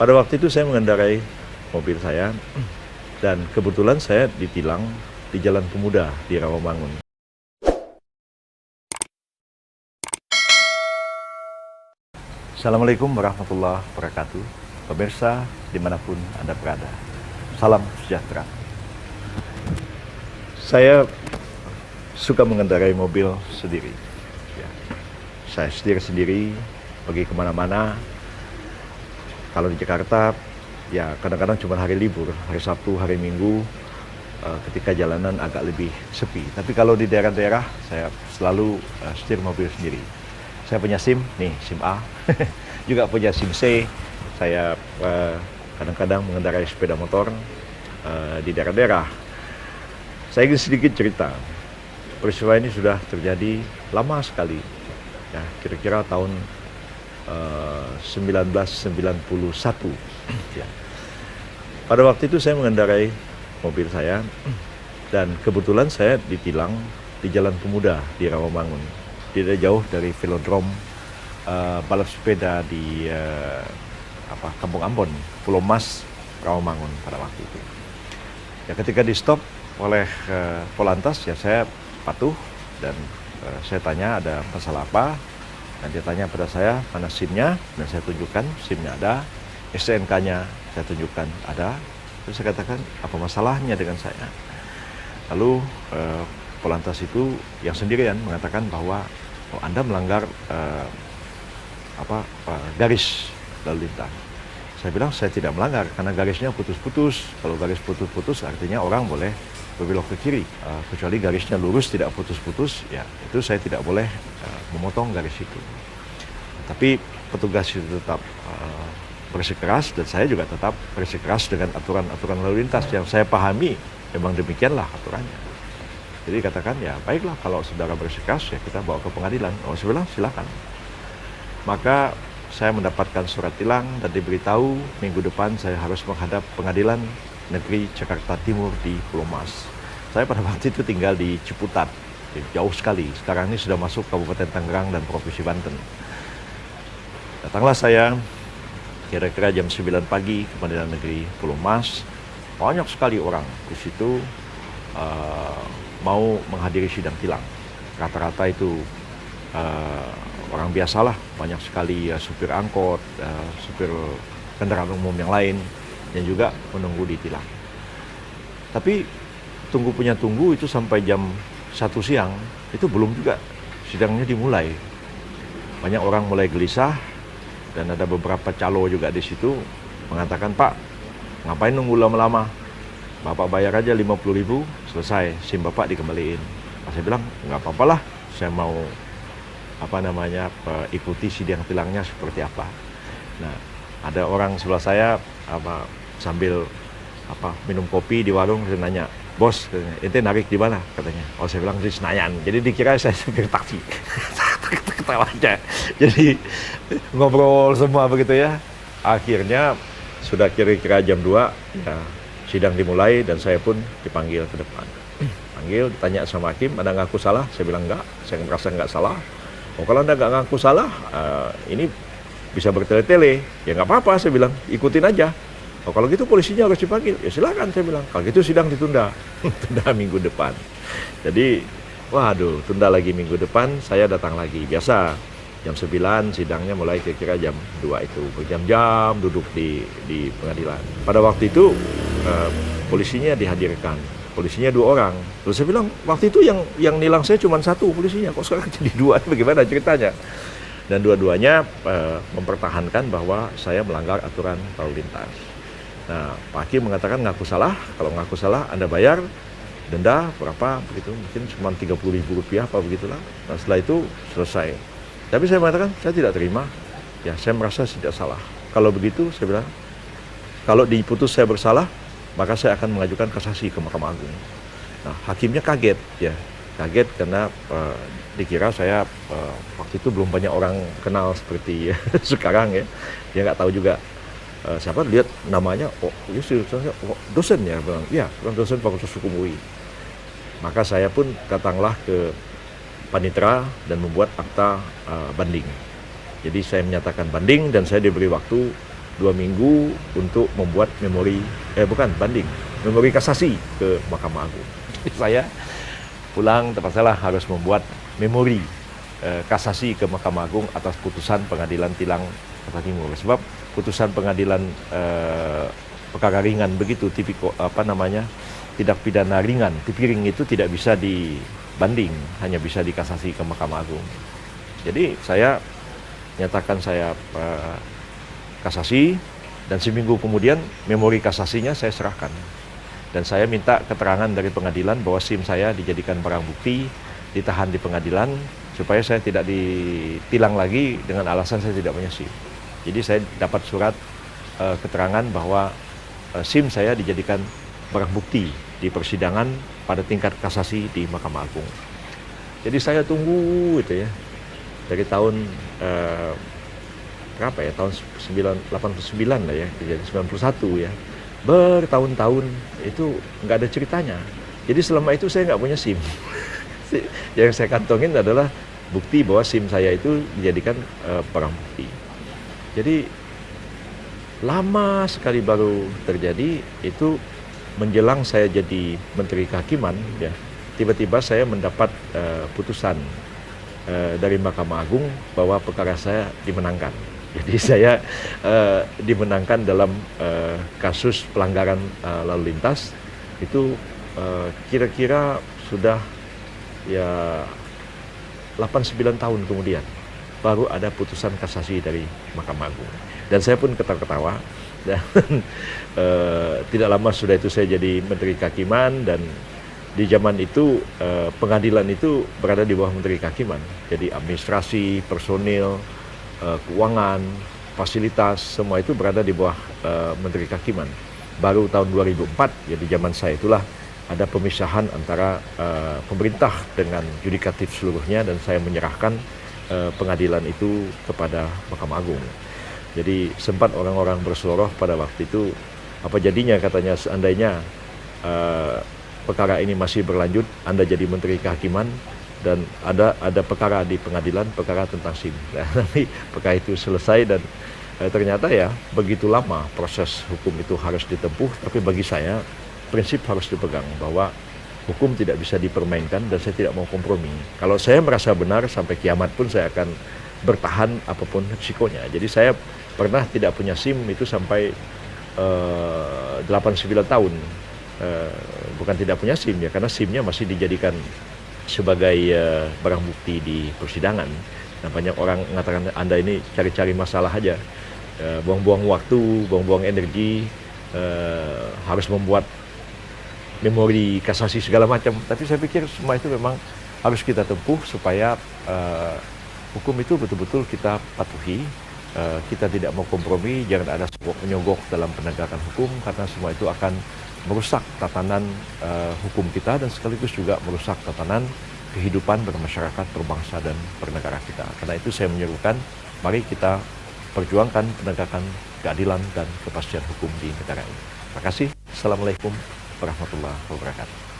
Pada waktu itu saya mengendarai mobil saya dan kebetulan saya ditilang di Jalan Pemuda di Rawamangun. Assalamualaikum warahmatullahi wabarakatuh. Pemirsa dimanapun Anda berada, salam sejahtera. Saya suka mengendarai mobil sendiri. Ya. Saya sendiri pergi kemana-mana. Kalau di Jakarta, ya kadang-kadang cuma hari libur, hari Sabtu, hari Minggu, ketika jalanan agak lebih sepi. Tapi kalau di daerah-daerah, saya selalu setir mobil sendiri. Saya punya SIM, nih SIM A, juga punya SIM C. Saya kadang-kadang mengendarai sepeda motor di daerah-daerah. Saya ingin sedikit cerita. Peristiwa ini sudah terjadi lama sekali, ya kira-kira tahun 1991. Ya. Pada waktu itu saya mengendarai mobil saya dan kebetulan saya ditilang di Jalan Pemuda di Rawamangun, tidak jauh dari velodrome balap sepeda di Kampung Ambon, Pulau Mas, Rawamangun pada waktu itu. Ya, ketika di stop oleh Polantas, ya saya patuh dan saya tanya ada masalah apa. Dan dia tanya pada saya, mana SIM-nya? Dan saya tunjukkan, SIM-nya ada, STNK-nya saya tunjukkan ada. Terus saya katakan, apa masalahnya dengan saya? Lalu Polantas itu yang sendirian mengatakan bahwa Anda melanggar garis lalu lintas. Saya bilang, saya tidak melanggar karena garisnya putus-putus. Kalau garis putus-putus artinya orang boleh berbelok ke kiri, kecuali garisnya lurus tidak putus-putus, ya itu saya tidak boleh memotong garis itu. Tapi petugas itu tetap bersikeras dan saya juga tetap bersikeras dengan aturan-aturan lalu lintas yang saya pahami, memang demikianlah aturannya. Jadi katakan ya baiklah kalau saudara bersikeras ya kita bawa ke pengadilan. Oh saya bilang silakan. Maka saya mendapatkan surat tilang dan diberitahu minggu depan saya harus menghadap pengadilan negeri Jakarta Timur di Pulau Mas. Saya pada waktu itu tinggal di Ciputat, jauh sekali. Sekarang ini sudah masuk Kabupaten Tangerang dan Provinsi Banten. Datanglah saya kira-kira jam 9 pagi ke pengadilan negeri Pulau Mas. Banyak sekali orang di situ mau menghadiri sidang tilang. Rata-rata itu orang biasalah, banyak sekali supir angkot, supir kendaraan umum yang lain, yang juga menunggu ditilang. Tapi tunggu itu sampai jam 1 siang, itu belum juga sidangnya dimulai. Banyak orang mulai gelisah, dan ada beberapa calo juga di situ mengatakan, Pak, ngapain nunggu lama-lama? Bapak bayar aja 50.000, selesai, SIM Bapak dikembaliin. Saya bilang, nggak apa-apalah, saya mau ikuti sidang tilangnya seperti apa. Nah, ada orang sebelah saya sambil minum kopi di warung, saya nanya, bos, ente narik di mana katanya. Oh saya bilang di Senayan. Jadi dikira saya supir taksi. Ketawa aja. Jadi ngobrol semua begitu ya. Akhirnya sudah kira-kira jam 2 ya, sidang dimulai dan saya pun dipanggil ke depan. Panggil, ditanya sama hakim, Anda ngaku salah? Saya bilang enggak, saya merasa enggak salah. Oh kalau Anda enggak ngaku salah, ini bisa bertele-tele, ya nggak apa-apa, saya bilang, ikutin aja. Oh kalau gitu polisinya harus dipanggil, ya silakan saya bilang. Kalau gitu sidang ditunda, tunda minggu depan. Jadi, waduh, tunda lagi minggu depan, saya datang lagi. Biasa, jam 9 sidangnya mulai kira-kira jam 2 itu. Berjam-jam duduk di pengadilan. Pada waktu itu, polisinya dihadirkan. Polisinya 2 orang. Terus saya bilang, waktu itu yang nilang saya cuma 1 polisinya, kok sekarang jadi 2, bagaimana ceritanya? Dan dua-duanya mempertahankan bahwa saya melanggar aturan lalu lintas. Nah, Pak Hakim mengatakan ngaku salah. Kalau ngaku salah, Anda bayar denda berapa begitu, mungkin cuma Rp30.000 apa begitulah. Nah, setelah itu selesai. Tapi saya mengatakan saya tidak terima. Ya, saya merasa tidak salah. Kalau begitu, saya bilang, kalau diputus saya bersalah, maka saya akan mengajukan kasasi ke Mahkamah Agung. Nah, hakimnya kaget, ya, kaget karena dikira saya waktu itu belum banyak orang kenal seperti sekarang ya. Dia nggak tahu juga siapa, lihat namanya, dosen ya, bilang, iya, dosen Fakultas Hukum UI. Maka saya pun datanglah ke Panitera dan membuat akta banding. Jadi saya menyatakan banding dan saya diberi waktu 2 minggu untuk membuat banding, memori kasasi ke Mahkamah Agung. Saya pulang terpaksalah harus membuat memori kasasi ke Mahkamah Agung atas putusan Pengadilan Tilang Kota Timur. Sebab putusan pengadilan perkara ringan begitu, tindak pidana ringan, tipiring itu tidak bisa dibanding, hanya bisa dikasasi ke Mahkamah Agung. Jadi saya nyatakan saya kasasi, dan seminggu kemudian memori kasasinya saya serahkan. Dan saya minta keterangan dari pengadilan bahwa SIM saya dijadikan barang bukti, ditahan di pengadilan, supaya saya tidak ditilang lagi dengan alasan saya tidak punya SIM. Jadi saya dapat surat keterangan bahwa SIM saya dijadikan barang bukti di persidangan pada tingkat kasasi di Mahkamah Agung. Jadi saya tunggu itu ya, dari tahun tahun 89 lah ya, jadi 91 ya, bertahun-tahun itu nggak ada ceritanya. Jadi selama itu saya nggak punya SIM. Yang saya kantongin adalah bukti bahwa SIM saya itu dijadikan barang bukti. Jadi lama sekali baru terjadi itu, menjelang saya jadi Menteri Kehakiman ya, tiba-tiba saya mendapat putusan dari Mahkamah Agung bahwa perkara saya dimenangkan. Jadi saya dimenangkan dalam kasus pelanggaran lalu lintas itu kira-kira sudah ya 8-9 tahun kemudian baru ada putusan kasasi dari Mahkamah Agung. Dan saya pun ketawa-ketawa. Dan tidak lama sudah itu saya jadi Menteri Kehakiman, dan di zaman itu pengadilan itu berada di bawah Menteri Kehakiman. Jadi administrasi, personil, keuangan, fasilitas, semua itu berada di bawah Menteri Kehakiman. Baru tahun 2004, jadi zaman saya itulah ada pemisahan antara pemerintah dengan yudikatif seluruhnya, dan saya menyerahkan pengadilan itu kepada Mahkamah Agung. Jadi sempat orang-orang berseloroh pada waktu itu, apa jadinya katanya seandainya perkara ini masih berlanjut, Anda jadi Menteri Kehakiman dan ada perkara di pengadilan, perkara tentang SIM. Nah, nanti perkara itu selesai, dan ternyata ya begitu lama proses hukum itu harus ditempuh. Tapi bagi saya prinsip harus dipegang bahwa hukum tidak bisa dipermainkan, dan saya tidak mau kompromi. Kalau saya merasa benar, sampai kiamat pun saya akan bertahan apapun risikonya. Jadi saya pernah tidak punya SIM itu sampai 8-9 tahun. Bukan tidak punya SIM ya, karena SIM-nya masih dijadikan sebagai barang bukti di persidangan. Nah, banyak orang mengatakan Anda ini cari-cari masalah aja, buang-buang waktu, buang-buang energi, harus membuat memori kasasi segala macam. Tapi saya pikir semua itu memang harus kita tempuh supaya hukum itu betul-betul kita patuhi. Kita tidak mau kompromi, jangan ada menyogok dalam penegakan hukum, karena semua itu akan merusak tatanan hukum kita, dan sekaligus juga merusak tatanan kehidupan bermasyarakat, berbangsa, dan bernegara kita. Karena itu saya menyerukan, mari kita perjuangkan penegakan keadilan dan kepastian hukum di negara ini. Terima kasih. Assalamualaikum warahmatullahi wabarakatuh.